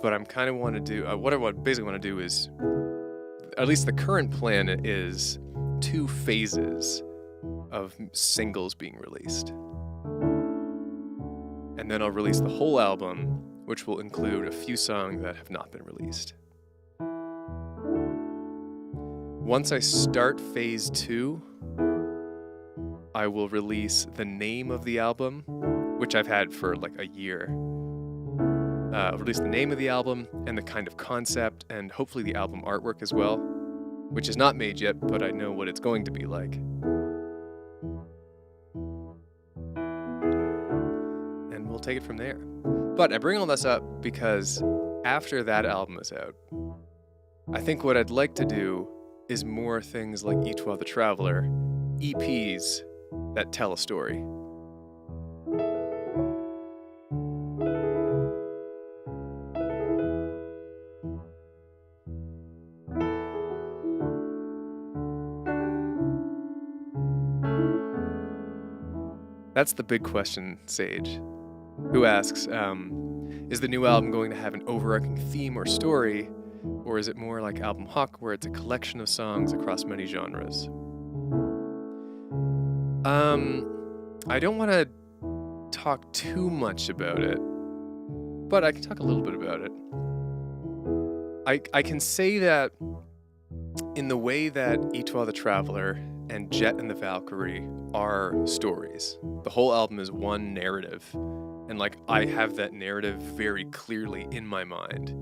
But I'm kind of want to do, what I basically want to do is, at least the current plan is 2 phases of singles being released. And then I'll release the whole album, which will include a few songs that have not been released. Once I start phase 2, I will release the name of the album, which I've had for like a year. I'll release the name of the album and the kind of concept, and hopefully the album artwork as well, which is not made yet, but I know what it's going to be like. And we'll take it from there. But I bring all this up because after that album is out, I think what I'd like to do is more things like Etoile the Traveler, EPs that tell a story. That's the big question, Sage, who asks, is the new album going to have an overarching theme or story, or is it more like Album Hawk, where it's a collection of songs across many genres? I don't want to talk too much about it, but I can talk a little bit about it. I can say that in the way that Etoile the Traveler and Jet and the Valkyrie are stories. The whole album is one narrative, and like I have that narrative very clearly in my mind.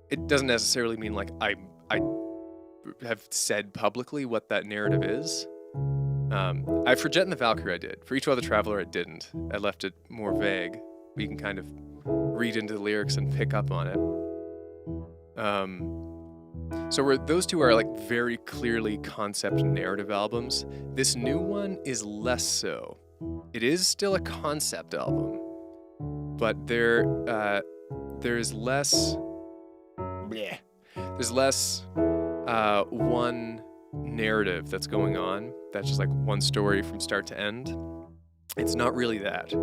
It doesn't necessarily mean like I have said publicly what that narrative is. For Jet and the Valkyrie I did. For Etoile the Traveler I didn't. I left it more vague. You can kind of read into the lyrics and pick up on it. So those 2 are like very clearly concept narrative albums. This new one is less so. It is still a concept album, but there's less. Bleh. There's less one narrative that's going on. That's just like one story from start to end. It's not really that.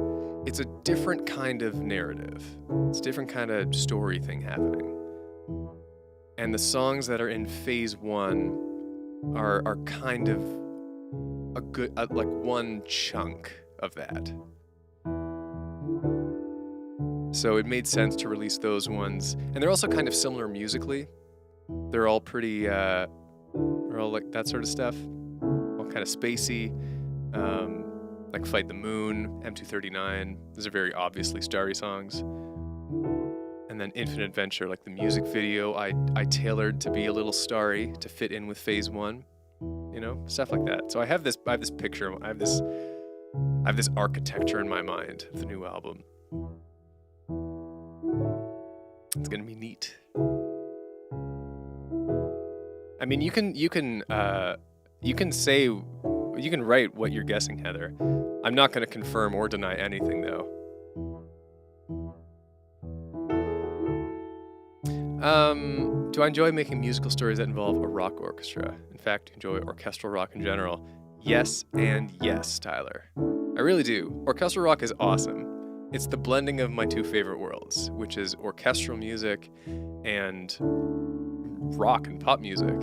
It's a different kind of narrative. It's a different kind of story thing happening. And the songs that are in phase 1 are kind of a good, like one chunk of that. So it made sense to release those ones. And they're also kind of similar musically. They're all pretty, they're all like that sort of stuff. All kind of spacey. like Fight the Moon, M239. Those are very obviously starry songs. And then Infinite Adventure, like the music video, I tailored to be a little starry to fit in with Phase 1, you know, stuff like that. So I have this picture, I have this architecture in my mind of the new album. It's gonna be neat. I mean, you can write what you're guessing, Heather. I'm not gonna confirm or deny anything, though. Do I enjoy making musical stories that involve a rock orchestra? In fact, enjoy orchestral rock in general. Yes and yes, Tyler. I really do. Orchestral rock is awesome. It's the blending of my two favorite worlds, which is orchestral music and rock and pop music.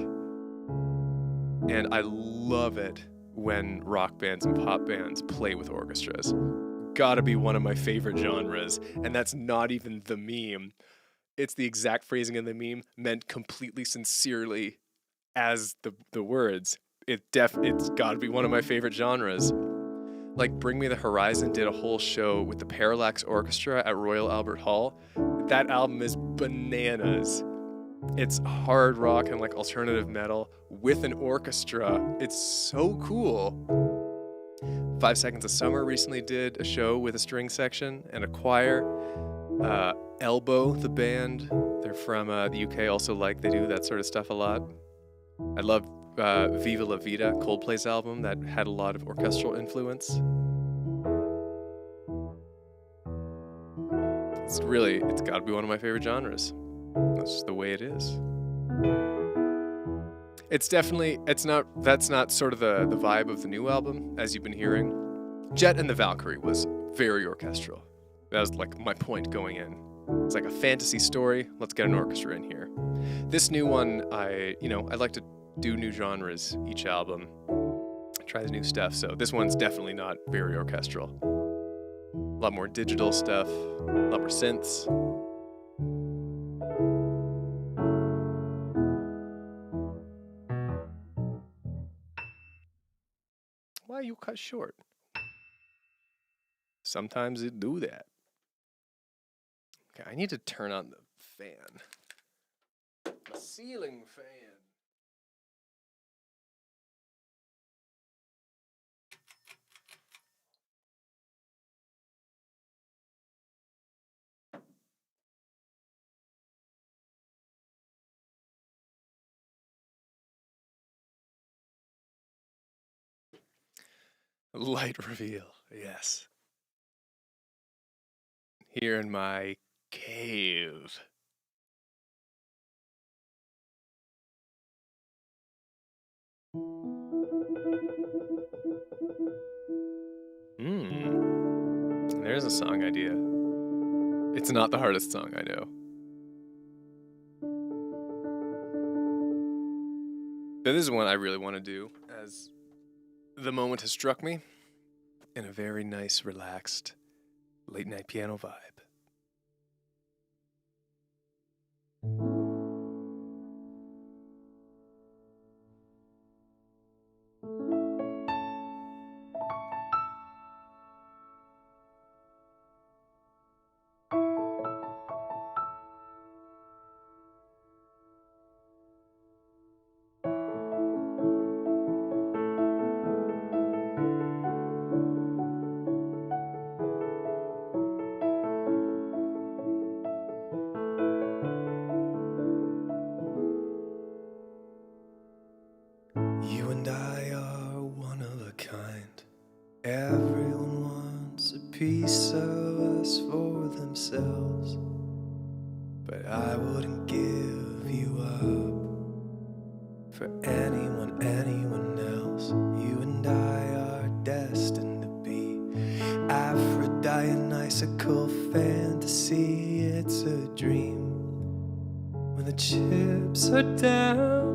And I love it when rock bands and pop bands play with orchestras. Gotta be one of my favorite genres, and that's not even the meme. It's the exact phrasing of the meme meant completely sincerely as the words. It's gotta be one of my favorite genres. Like Bring Me the Horizon did a whole show with the Parallax Orchestra at Royal Albert Hall. That album is bananas. It's hard rock and like alternative metal with an orchestra. It's so cool. 5 Seconds of Summer recently did a show with a string section and a choir. Elbow, the band, they're from the UK, also they do that sort of stuff a lot. I love Viva La Vida, Coldplay's album that had a lot of orchestral influence. It's gotta be one of my favorite genres. That's just the way it is. That's not sort of the vibe of the new album, as you've been hearing. Jet and the Valkyrie was very orchestral. That was like my point going in. It's like a fantasy story. Let's get an orchestra in here. This new one, I like to do new genres each album. Try the new stuff. So this one's definitely not very orchestral. A lot more digital stuff, a lot more synths. Why you cut short? Sometimes it do that. Okay, I need to turn on the fan. The ceiling fan. Light reveal, yes. Here in my cave. There's a song idea. It's not the hardest song I know. But this is one I really want to do, as the moment has struck me in a very nice, relaxed, late night piano vibe. You and I are one of a kind. Everyone wants a piece of us for themselves. But I wouldn't give you up for anyone else. You and I are destined to be Aphrodisiacal fantasy. It's a dream. When the chips are down,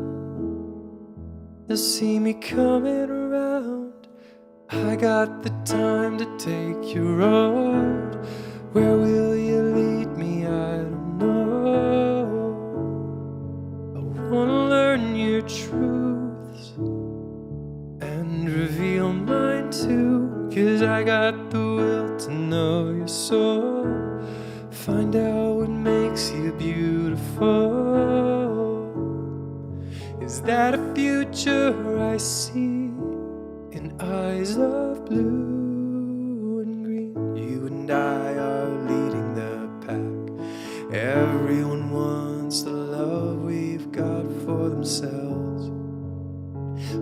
you'll see me coming around. I got the time to take your road. Where will you lead me? I don't know. I wanna learn your truths and reveal mine too, 'cause know your soul. Find out what makes you beautiful. Is that a future I see in eyes of blue and green? You and I are leading the pack. Everyone wants the love we've got for themselves,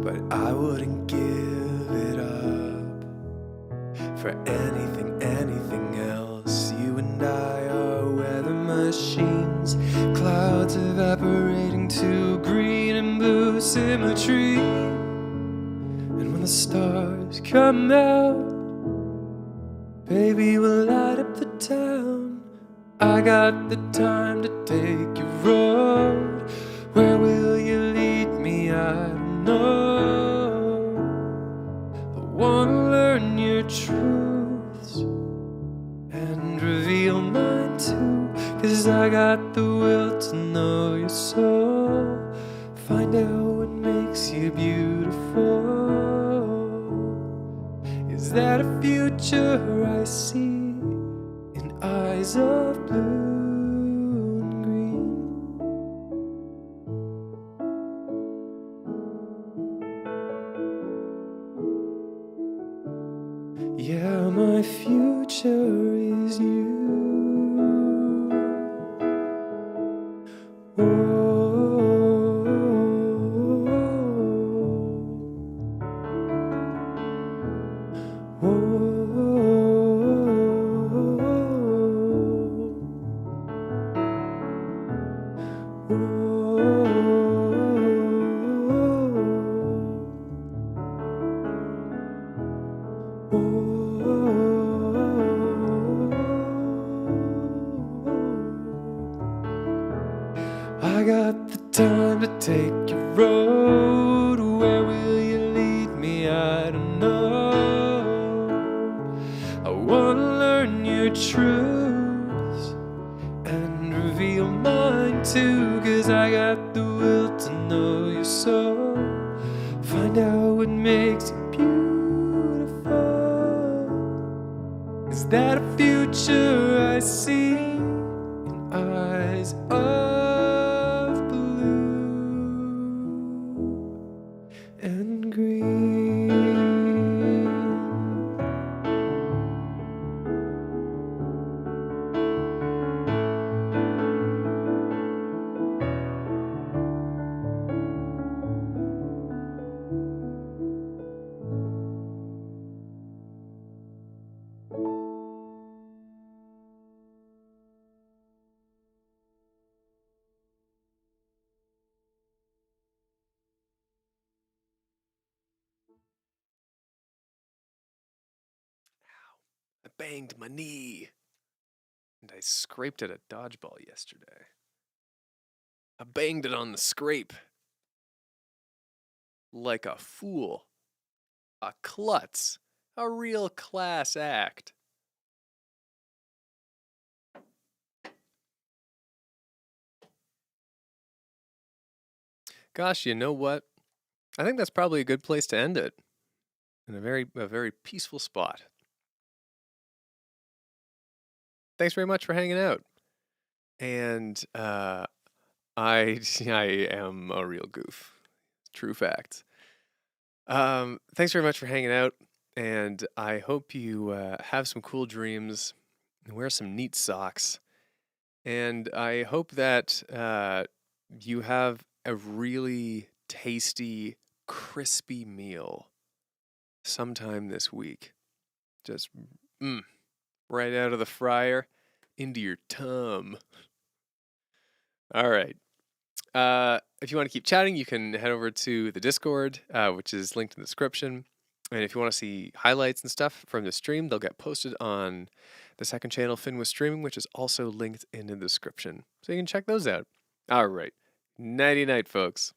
but I wouldn't give it up for anything, anything else. You and I are weather machines, clouds evaporating to green and blue symmetry. And when the stars come out, baby, we'll light up the town. I got the time to take you road. Where will you lead me? I don't know. I wanna learn your truths and reveal mine too, 'cause I got the will to know your soul. Find out what makes you beautiful. Is that a future I see in eyes of blue and green? Yeah, my future is you. I got the time to take your road. Where will you lead me? I don't know. I wanna learn your truths and reveal mine too, 'cause I got the will to know your soul. Find out what makes you beautiful. Is that a future I see in eyes of blue and green? I banged my knee. And I scraped at a dodgeball yesterday. I banged it on the scrape. Like a fool. A klutz. A real class act. Gosh, you know what? I think that's probably a good place to end it. In a very peaceful spot. Thanks very much for hanging out. And I am a real goof. True fact. Thanks very much for hanging out, and I hope you have some cool dreams and wear some neat socks. And I hope that you have a really tasty, crispy meal sometime this week. Just right out of the fryer into your tum. All right. If you want to keep chatting, you can head over to the Discord, which is linked in the description. And if you want to see highlights and stuff from the stream, they'll get posted on the second channel, Finn was Streaming, which is also linked in the description. So you can check those out. All right. Nighty night, folks.